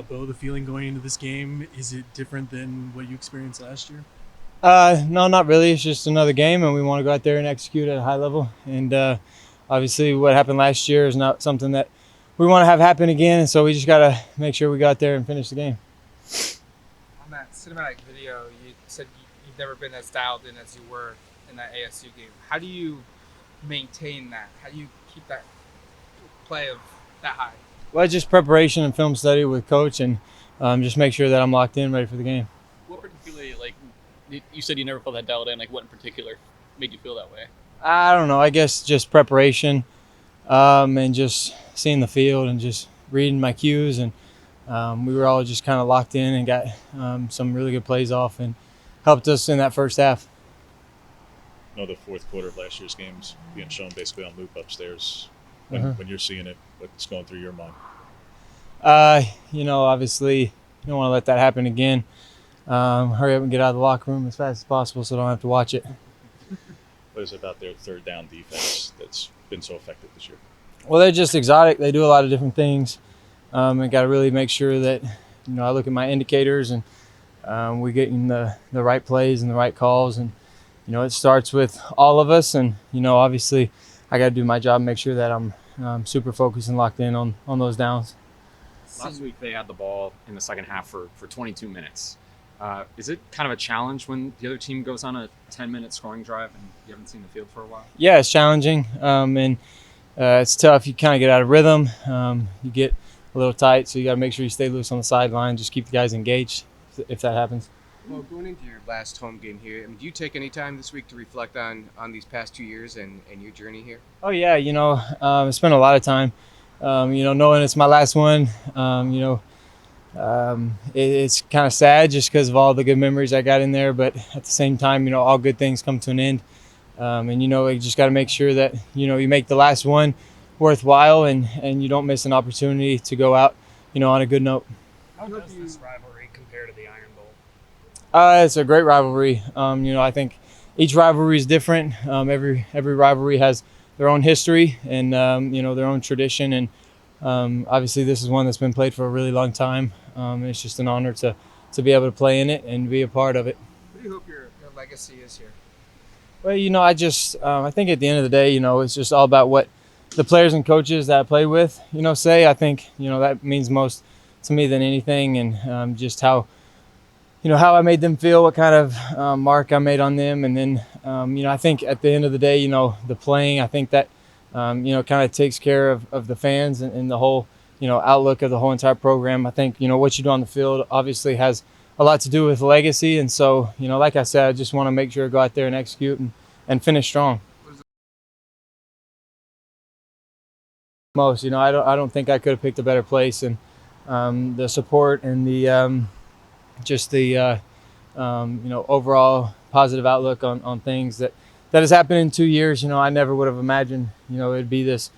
Bo, the feeling going into this game, is it different than what you experienced last year? No, not really. It's just another game, and we want to go out there and execute at a high level. And obviously, what happened last year is not something that we want to have happen again. And so we just got to make sure we go out there and finish the game. On that cinematic video, you said you've never been as dialed in as you were in that ASU game. How do you maintain that? How do you keep that play of that high? Well, just preparation and film study with coach, and just make sure that I'm locked in, ready for the game. What particularly, like, you said you never felt that dialed in. Like, what in particular made you feel that way? I don't know. I guess just preparation, and just seeing the field and just reading my cues, and we were all just kind of locked in and got some really good plays off and helped us in that first half. I know the fourth quarter of last year's games being shown basically on loop upstairs. When you're seeing it, what's going through your mind? Obviously, you don't want to let that happen again. Hurry up and get out of the locker room as fast as possible so I don't have to watch it. What is it about their third down defense that's been so effective this year? Well, they're just exotic. They do a lot of different things. I got to really make sure that, I look at my indicators and we're getting the right plays and the right calls. And, it starts with all of us. And, obviously, I got to do my job and make sure that I'm super focused and locked in on those downs. Last week they had the ball in the second half for 22 minutes. Is it kind of a challenge when the other team goes on a 10-minute scoring drive and you haven't seen the field for a while? Yeah, it's challenging, and it's tough. You kind of get out of rhythm. You get a little tight, so you got to make sure you stay loose on the sideline. Just keep the guys engaged if that happens. Well, going into your last home game here, do you take any time this week to reflect on these past 2 years and your journey here? Oh, yeah. I spent a lot of time, knowing it's my last one. It's kind of sad just because of all the good memories I got in there. But at the same time, all good things come to an end. You just got to make sure that, you make the last one worthwhile and you don't miss an opportunity to go out, on a good note. How does this rivalry compare to the Iron Bowl? It's a great rivalry. I think each rivalry is different. Every rivalry has their own history and, their own tradition. And obviously this is one that's been played for a really long time. It's just an honor to be able to play in it and be a part of it. What do you hope your legacy is here? Well, I think at the end of the day, it's just all about what the players and coaches that I played with, say. I think, that means most to me than anything, and just how I made them feel, what kind of mark I made on them. And then, I think at the end of the day, the playing, I think that, kind of takes care of the fans and the whole, outlook of the whole entire program. I think, what you do on the field obviously has a lot to do with legacy. And so, like I said, I just want to make sure to go out there and execute and finish strong. Most, I don't think I could have picked a better place. And the support and the just the overall positive outlook on things that has happened in 2 years. I never would have imagined it'd be this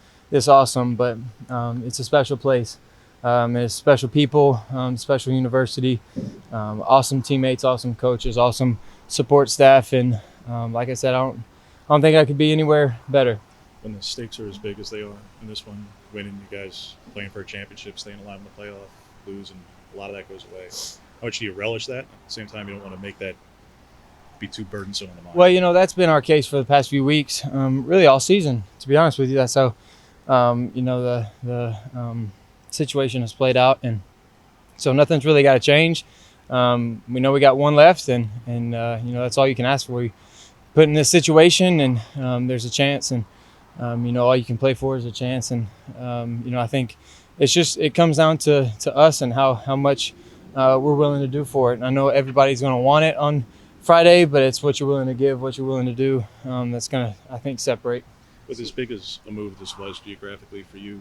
awesome, but it's a special place. It's special people, special university, awesome teammates, awesome coaches, awesome support staff, and like I said, I don't think I could be anywhere better. When the stakes are as big as they are in this one, winning, you guys playing for a championship, staying alive in the playoff, lose, and a lot of that goes away. How much do you relish that? At the same time, you don't want to make that be too burdensome on the mind. Well, that's been our case for the past few weeks, really all season, to be honest with you. That's how, the situation has played out, and so nothing's really got to change. We know we got one left, and that's all you can ask for. You put in this situation, and there's a chance, and all you can play for is a chance. And I think it comes down to us and how much we're willing to do for it. And I know everybody's going to want it on Friday, but it's what you're willing to give, what you're willing to do, that's going to, I think, separate. With as big as a move this was geographically for you,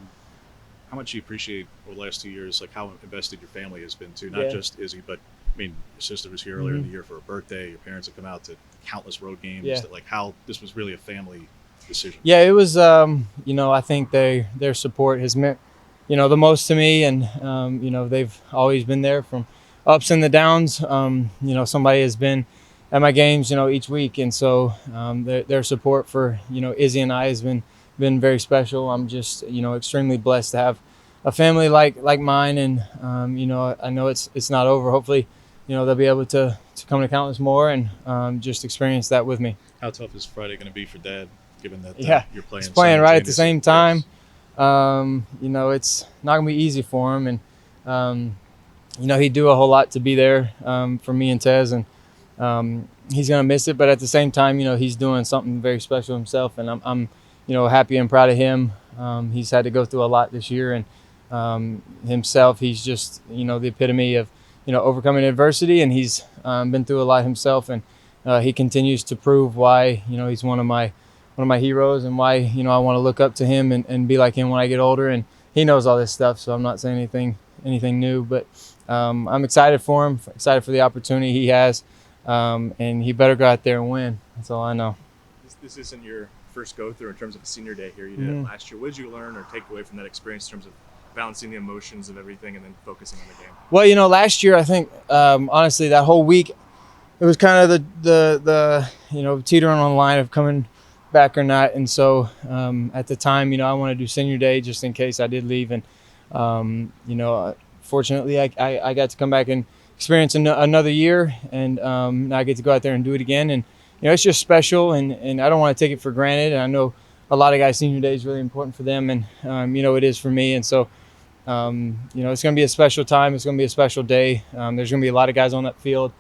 how much do you appreciate over the last 2 years, like how invested your family has been too? Not just Izzy, but your sister was here earlier in the year for a birthday. Your parents have come out to countless road games. Yeah. Like how this was really a family decision. Yeah, it was. I think their support has meant, the most to me, and they've always been there from ups and the downs. Somebody has been at my games, each week, and so their support for Izzy and I has been very special. I'm just extremely blessed to have a family like mine, and I know it's not over. Hopefully, they'll be able to come to Countless more and just experience that with me. How tough is Friday going to be for Dad, given that you're playing? He's playing right at the simultaneously? same time. Yes. It's not gonna be easy for him, and he'd do a whole lot to be there for me and Tez, and he's gonna miss it. But at the same time, he's doing something very special himself, and I'm happy and proud of him. He's had to go through a lot this year, and himself, he's just the epitome of overcoming adversity, and he's been through a lot himself, and he continues to prove why he's one of my heroes, and why I want to look up to him and be like him when I get older. And he knows all this stuff, so I'm not saying anything new, but I'm excited for him, excited for the opportunity he has, and he better go out there and win. That's all I know. This isn't your first go through in terms of a senior day here. You did it last year. What did you learn or take away from that experience in terms of balancing the emotions of everything and then focusing on the game? Well, last year I think honestly that whole week it was kind of the teetering on the line of coming back or not, and so at the time I want to do senior day just in case I did leave, and fortunately I got to come back and experience another year, and now I get to go out there and do it again, and it's just special, and I don't want to take it for granted, and I know a lot of guys senior day is really important for them, and it is for me, and so it's going to be a special time. It's going to be a special day. There's going to be a lot of guys on that field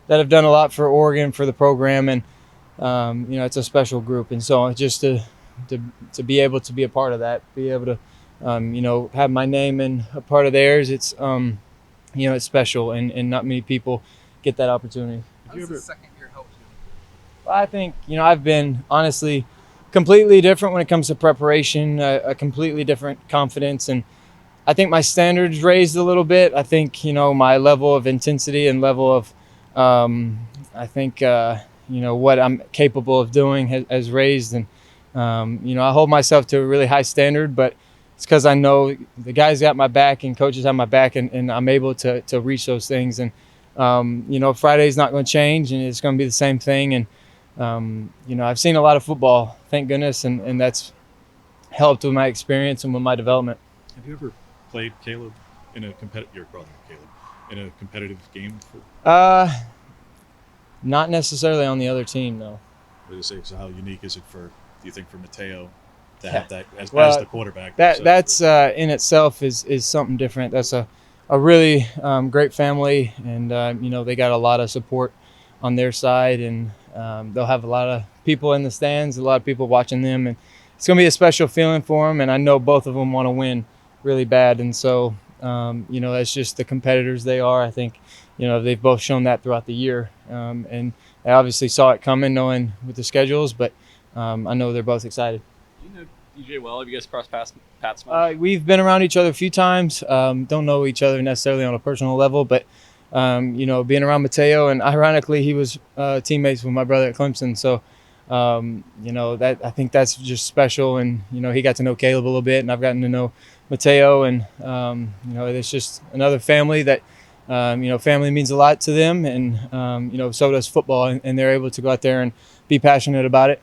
that have done a lot for Oregon, for the program, and it's a special group, and so just to be able to be a part of that, be able to have my name in a part of theirs, it's it's special, and not many people get that opportunity. How does the second year help you? Well, I think I've been honestly completely different when it comes to preparation, a completely different confidence, and I think my standards raised a little bit. I think my level of intensity and level of I think what I'm capable of doing has raised, and I hold myself to a really high standard, but it's because I know the guys got my back and coaches have my back, and I'm able to reach those things, and Friday's not going to change, and it's going to be the same thing, and I've seen a lot of football, thank goodness, and that's helped with my experience and with my development. Have you ever played Caleb in a competitive game? Not necessarily on the other team, no. So how unique is it do you think, for Mateo to have that as the quarterback? That's in itself is something different. That's a really great family, and they got a lot of support on their side, and they'll have a lot of people in the stands, a lot of people watching them, and it's going to be a special feeling for them, and I know both of them want to win really bad, and so that's just the competitors they are. I think they've both shown that throughout the year, and I obviously saw it coming, knowing with the schedules, but I know they're both excited. Do you know DJ well? Have you guys crossed paths much? We've been around each other a few times. Don't know each other necessarily on a personal level, but being around Mateo, and ironically he was teammates with my brother at Clemson, so that I think that's just special, and he got to know Caleb a little bit, and I've gotten to know Mateo, and it's just another family that family means a lot to them, and so does football, and they're able to go out there and be passionate about it.